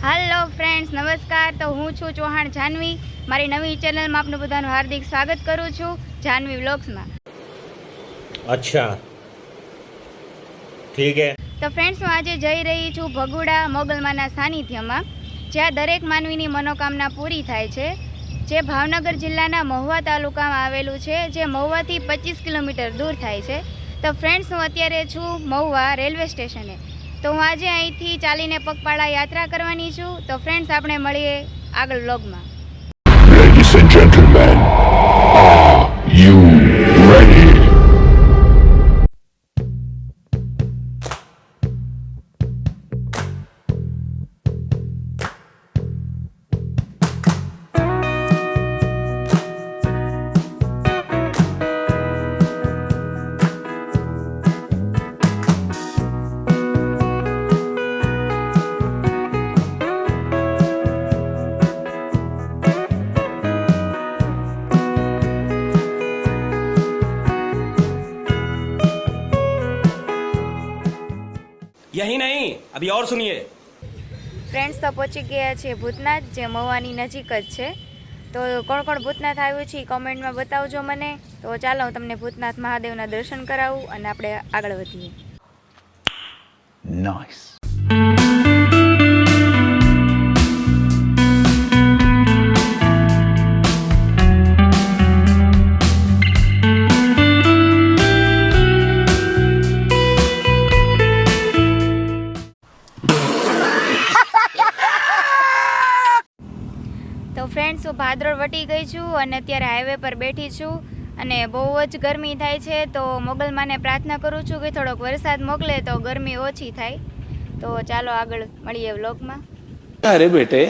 Hello friends नमस्कार। तो हूँ छू चौहान जानवी। मारी नवी चेनल में आपने बधानु हार्दिक स्वागत करूँ छू जानवी व्लॉग्स में। अच्छा ठीक है। तो फ्रेंड्स हूँ आज जई रही छूँ भगुड़ा मोगलमाना सानिध्य में, ज्यां दरेक मानवीनी मनोकामना पूरी थाय छे, जे भावनगर जिल्लाना महुवा तालुकामां आवेलुं छे, जे महुवाथी 25 किलोमीटर दूर थाय छे। तो फ्रेंड्स हूँ अत्यारे छूँ महुवा रेलवे स्टेशने। तो हूँ आज अहींथी चालीने पगपाळा यात्रा करवानी छूँ। तो फ्रेंड्स आपणे मळीए आगळ व्लॉगमां। Ladies and gentlemen, are you ready? यही नहीं, अभी और सुनिए। फ्रेंड्स तो पहुंची गया छे भूतनाथ, जे महुवानी नजीक ज छे। तो कोण कोण भूतनाथ आव्युं छे कमेंट में बतावजो मने। तो चालो हूँ तमने भूतनाथ महादेवना दर्शन करावुं अने आपणे आगळ वधीए। Nice. तो फ्रेंड्स हूँ भादरोड वटी गई छूँ अने अत्यारे हाईवे पर बैठी छूँ अने बहु ज गरमी थाय छे। तो मोगलमाने प्रार्थना करूँ छूँ कि थोड़ोक वरसाद मोकले तो गरमी ओછી थाय। तो चालो आगळ मळीए व्लॉगमां। अरे बेटे,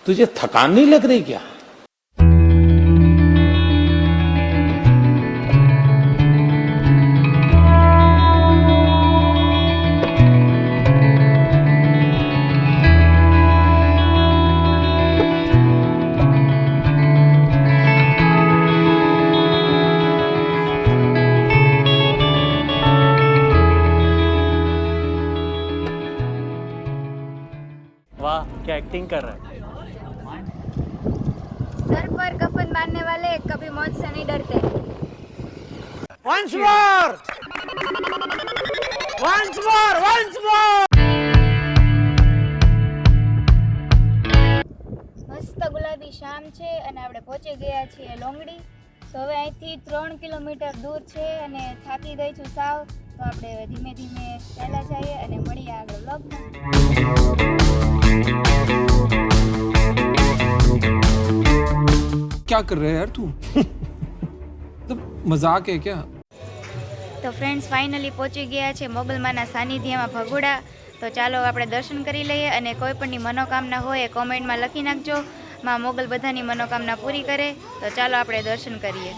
तुझे थकान नहीं लग रही क्या? वाह क्या एक्टिंग कर रहा है। सर पर कफन बांधने वाले कभी मौत से नहीं डरते। Once more! Once more! Once more! मस्त गुलाबी शाम छे अने आपणे पહોંચી ગયા છીએ લોંગડી। તો હવે અહીંથી 3 કિલોમીટર દૂર છે અને થાકી ગઈ છું સાવ। તો આપણે ધીમે ધીમે ચાલ્યા જઈએ અને મળીએ આગળ વ્લોગમાં। क्या कर रहे हैं यार तू? मतलब मजाक है क्या? તો ફ્રેન્ડ્સ ફાઇનલી પહોંચી ગયા છે મોગલમાના સાનિધ્યમાં ભગુડા। તો ચાલો આપણે દર્શન કરી લઈએ અને કોઈ પણની મનોકામના હોય એ કોમેન્ટમાં લખી નાખજો। માં મોગલ બધાની મનોકામના પૂરી કરે। તો ચાલો આપણે દર્શન કરીએ।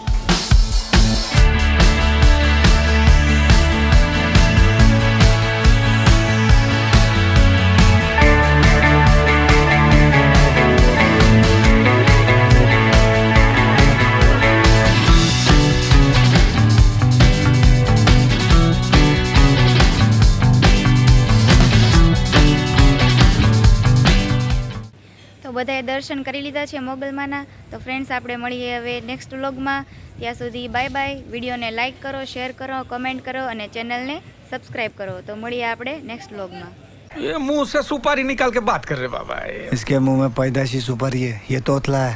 બધાએ દર્શન કરી લીધા છે મોગલમાના। તો ફ્રેન્ડ્સ આપણે મળીએ હવે નેક્સ્ટ વ્લોગમાં। ત્યાં સુધી બાય બાય। વિડીયોને લાઇક કરો, શેર કરો, કમેન્ટ કરો અને ચેનલને સબસ્ક્રાઈબ કરો। તો મળીએ આપણે નેક્સ્ટ વ્લોગમાં। ये मुंह से सुपारी निकाल के बात कर रहे बाबा। इसके मुंह में पैदाशी सुपारी है, ये तोतला है।